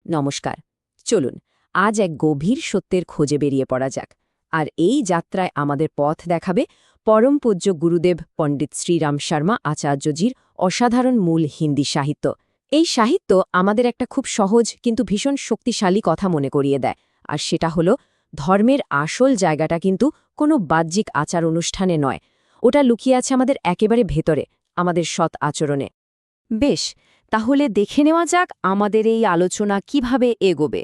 নমস্কার। চলুন আজ এক গভীর সত্যের খোঁজে বেরিয়ে পড়া যাক। আর এই যাত্রায় আমাদের পথ দেখাবে পরম পূজ্য গুরুদেব পণ্ডিত শ্রীরাম শর্মা আচার্যজির অসাধারণ মূল হিন্দি সাহিত্য। এই সাহিত্য আমাদের একটা খুব সহজ কিন্তু ভীষণ শক্তিশালী কথা মনে করিয়ে দেয়, আর সেটা হলো ধর্মের আসল জায়গাটা কিন্তু কোনো বাহ্যিক আচার অনুষ্ঠানে নয়, ওটা লুকিয়ে আছে আমাদের একেবারে ভেতরে, আমাদের সৎ আচরণে। বেশ, তাহলে দেখে নেওয়া যাক আমাদের এই আলোচনা কিভাবে এগোবে।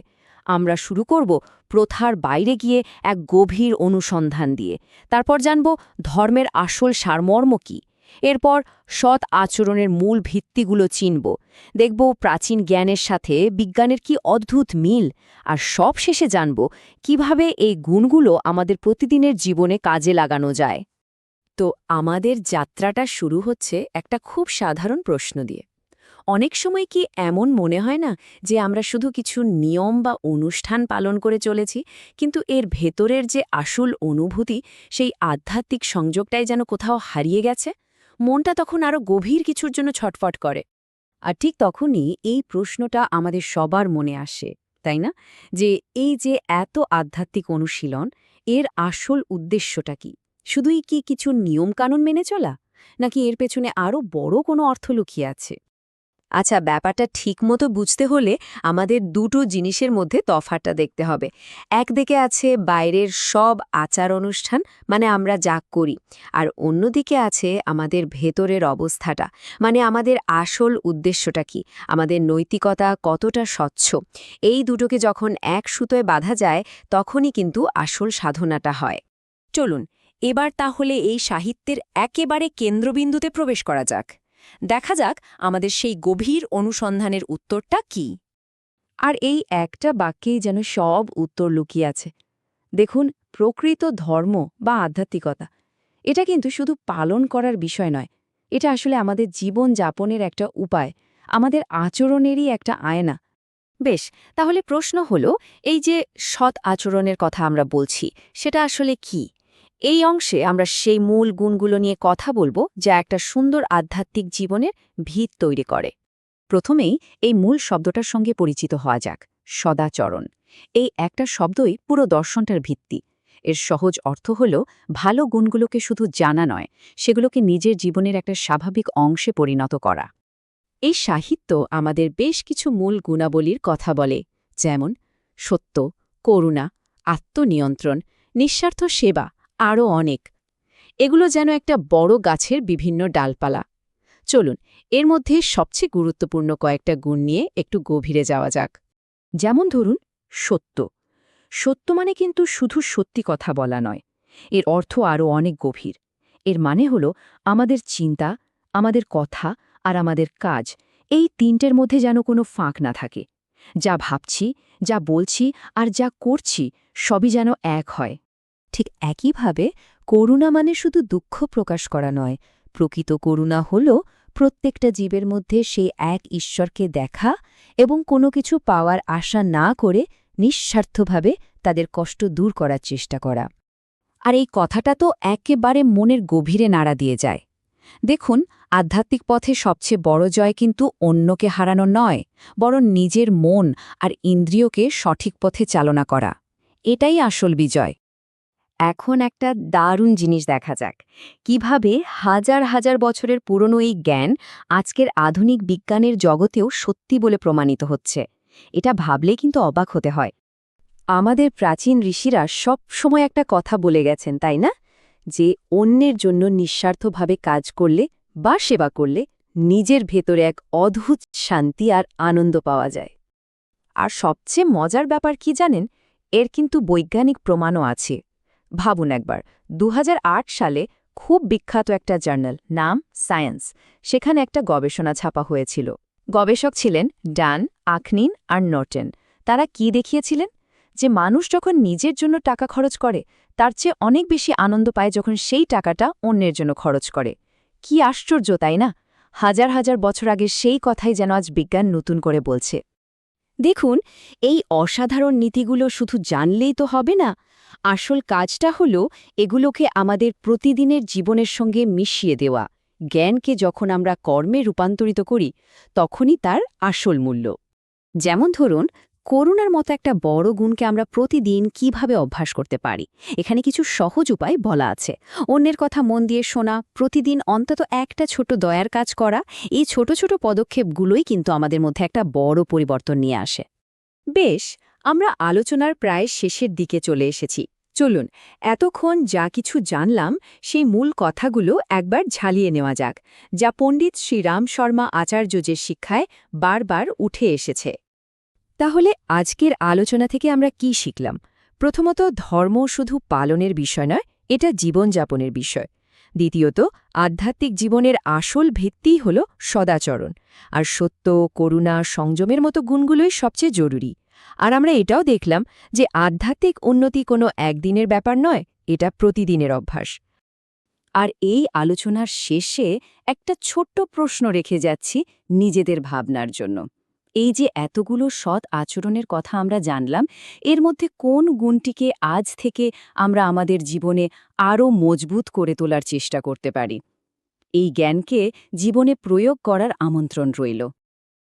আমরা শুরু করব প্রথার বাইরে গিয়ে এক গভীর অনুসন্ধান দিয়ে, তারপর জানব ধর্মের আসল সারমর্ম কী। এরপর সৎ আচরণের মূল ভিত্তিগুলো চিনব, দেখব প্রাচীন জ্ঞানের সাথে বিজ্ঞানের কি অদ্ভুত মিল, আর সব শেষে জানব কিভাবে এই গুণগুলো আমাদের প্রতিদিনের জীবনে কাজে লাগানো যায়। তো আমাদের যাত্রাটা শুরু হচ্ছে একটা খুব সাধারণ প্রশ্ন দিয়ে। অনেক সময় কি এমন মনে হয় না যে আমরা শুধু কিছু নিয়ম বা অনুষ্ঠান পালন করে চলেছি, কিন্তু এর ভেতরের যে আসল অনুভূতি, সেই আধ্যাত্মিক সংযোগটাই যেন কোথাও হারিয়ে গেছে? মনটা তখন আরও গভীর কিছুর জন্য ছটফট করে। আর ঠিক তখনই এই প্রশ্নটা আমাদের সবার মনে আসে, তাই না? যে এই যে এত আধ্যাত্মিক অনুশীলন, এর আসল উদ্দেশ্যটা কি? শুধুই কি কিছু নিয়মকানুন মেনে চলা, নাকি এর পেছনে আরও বড় কোনো অর্থ লুকিয়ে আছে? আচ্ছা, ব্যাপারটা ঠিকমতো বুঝতে হলে আমাদের দুটো জিনিসের মধ্যে তফাৎটা দেখতে হবে। একদিকে আছে বাইরের সব আচার অনুষ্ঠান, মানে আমরা যা করি, আর অন্যদিকে আছে আমাদের ভেতরের অবস্থাটা, মানে আমাদের আসল উদ্দেশ্যটা কি, আমাদের নৈতিকতা কতটা স্বচ্ছ। এই দুটোকে যখন এক সুতোয় বাঁধা যায়, তখনই কিন্তু আসল সাধনাটা হয়। চলুন এবার তাহলে এই সাহিত্যের একেবারে কেন্দ্রবিন্দুতে প্রবেশ করা যাক। দেখা যাক আমাদের সেই গভীর অনুসন্ধানের উত্তরটা কি। আর এই একটা বাক্যেই যেন সব উত্তর লুকিয়ে আছে। দেখুন, প্রকৃত ধর্ম বা আধ্যাত্মিকতা, এটা কিন্তু শুধু পালন করার বিষয় নয়, এটা আসলে আমাদের জীবন যাপনের একটা উপায়, আমাদের আচরণেরই একটা আয়না। বেশ, তাহলে প্রশ্ন হলো, এই যে সৎ আচরণের কথা আমরা বলছি, সেটা আসলে কি? এই অংশে আমরা সেই মূল গুণগুলো নিয়ে কথা বলবো, যা একটা সুন্দর আধ্যাত্মিক জীবনের ভিত তৈরি করে। প্রথমেই এই মূল শব্দটার সঙ্গে পরিচিত হওয়া যাক, সদাচরণ। এই একটা শব্দই পুরো দর্শনটার ভিত্তি। এর সহজ অর্থ হল ভালো গুণগুলোকে শুধু জানা নয়, সেগুলোকে নিজের জীবনের একটা স্বাভাবিক অংশে পরিণত করা। এই সাহিত্য আমাদের বেশ কিছু মূল গুণাবলীর কথা বলে, যেমন সত্য, করুণা, আত্মনিয়ন্ত্রণ, নিঃস্বার্থ সেবা, আরও অনেক। এগুলো যেন একটা বড় গাছের বিভিন্ন ডালপালা। চলুন এর মধ্যে সবচেয়ে গুরুত্বপূর্ণ কয়েকটা গুণ নিয়ে একটু গভীরে যাওয়া যাক। যেমন ধরুন সত্য। সত্য মানে কিন্তু শুধু সত্যি কথা বলা নয়, এর অর্থ আরও অনেক গভীর। এর মানে হল আমাদের চিন্তা, আমাদের কথা আর আমাদের কাজ, এই তিনটের মধ্যে যেন কোনো ফাঁক না থাকে। যা ভাবছি, যা বলছি আর যা করছি, সবই যেন এক হয়। ঠিক একইভাবে করুণা মানে শুধু দুঃখ প্রকাশ করা নয়, প্রকৃত করুণা হল প্রত্যেকটা জীবের মধ্যে সেই এক ঈশ্বরকে দেখা এবং কোনো কিছু পাওয়ার আশা না করে নিঃস্বার্থভাবে তাদের কষ্ট দূর করার চেষ্টা করা। আর এই কথাটা তো একেবারে মনের গভীরে নাড়া দিয়ে যায়। দেখুন, আধ্যাত্মিক পথে সবচেয়ে বড় জয় কিন্তু অন্যকে হারানো নয়, বরং নিজের মন আর ইন্দ্রিয়কে সঠিক পথে চালনা করা। এটাই আসল বিজয়। এখন একটা দারুণ জিনিস দেখা যাক, কিভাবে হাজার হাজার বছরের পুরনো এই জ্ঞান আজকের আধুনিক বিজ্ঞানের জগতেও সত্যি বলে প্রমাণিত হচ্ছে। এটা ভাবলে কিন্তু অবাক হতে হয়। আমাদের প্রাচীন ঋষিরা সব সময় একটা কথা বলে গেছেন, তাই না? যে অন্যের জন্য নিঃস্বার্থভাবে কাজ করলে বা সেবা করলে নিজের ভেতরে এক অদ্ভুত শান্তি আর আনন্দ পাওয়া যায়। আর সবচেয়ে মজার ব্যাপার কি জানেন? এর কিন্তু বৈজ্ঞানিক প্রমাণও আছে। ভাবুন একবার, ২০০৮ সালে খুব বিখ্যাত একটা জার্নাল, নাম সায়েন্স, সেখানে একটা গবেষণা ছাপা হয়েছিল। গবেষক ছিলেন ডান, আখনিন আর নর্টন। তারা কি দেখিয়েছিলেন? যে মানুষ যখন নিজের জন্য টাকা খরচ করে, তার চেয়ে অনেক বেশি আনন্দ পায় যখন সেই টাকাটা অন্যের জন্য খরচ করে। কি আশ্চর্য, তাই না? হাজার হাজার বছর আগে সেই কথাই যেন আজ বিজ্ঞান নতুন করে বলছে। দেখুন, এই অসাধারণ নীতিগুলো শুধু জানলেই তো হবে না। আসল কাজটা হলো এগুলোকে আমাদের প্রতিদিনের জীবনের সঙ্গে মিশিয়ে দেওয়া। জ্ঞানকে যখন আমরা কর্মে রূপান্তরিত করি, তখনই তার আসল মূল্য। যেমন ধরুন, করুণার মতো একটা বড় গুণকে আমরা প্রতিদিন কিভাবে অভ্যাস করতে পারি এখানে কিছু সহজ উপায় বলা আছে। অন্যের কথা মন দিয়ে শোনা, প্রতিদিন অন্তত একটা ছোট দয়ার কাজ করা, এই ছোট ছোট পদক্ষেপগুলোই কিন্তু আমাদের মধ্যে একটা বড় পরিবর্তন নিয়ে আসে। বেশ, আমরা আলোচনার প্রায় শেষের দিকে চলে এসেছি। চলুন এতক্ষণ যা কিছু জানলাম সেই মূল কথাগুলো একবার ঝালিয়ে নেওয়া যাক, যা পণ্ডিত শ্রীরাম শর্মা আচার্য যে শিক্ষায় বারবার উঠে এসেছে। তাহলে আজকের আলোচনা থেকে আমরা কি শিখলাম? প্রথমত, ধর্ম শুধু পালনের বিষয় নয়, এটা জীবনযাপনের বিষয়। দ্বিতীয়ত, আধ্যাত্মিক জীবনের আসল ভিত্তিই হল সদাচরণ, আর সত্য, করুণা, সংযমের মতো গুণগুলোই সবচেয়ে জরুরি। আর আমরা এটাও দেখলাম যে আধ্যাত্মিক উন্নতি কোনো একদিনের ব্যাপার নয়, এটা প্রতিদিনের অভ্যাস। আর এই আলোচনার শেষে একটা ছোট্ট প্রশ্ন রেখে যাচ্ছি নিজেদের ভাবনার জন্য। এই যে এতগুলো সৎ আচরণের কথা আমরা জানলাম, এর মধ্যে কোন গুণটিকে আজ থেকে আমরা আমাদের জীবনে আরও মজবুত করে তোলার চেষ্টা করতে পারি? এই জ্ঞানকে জীবনে প্রয়োগ করার আমন্ত্রণ রইল।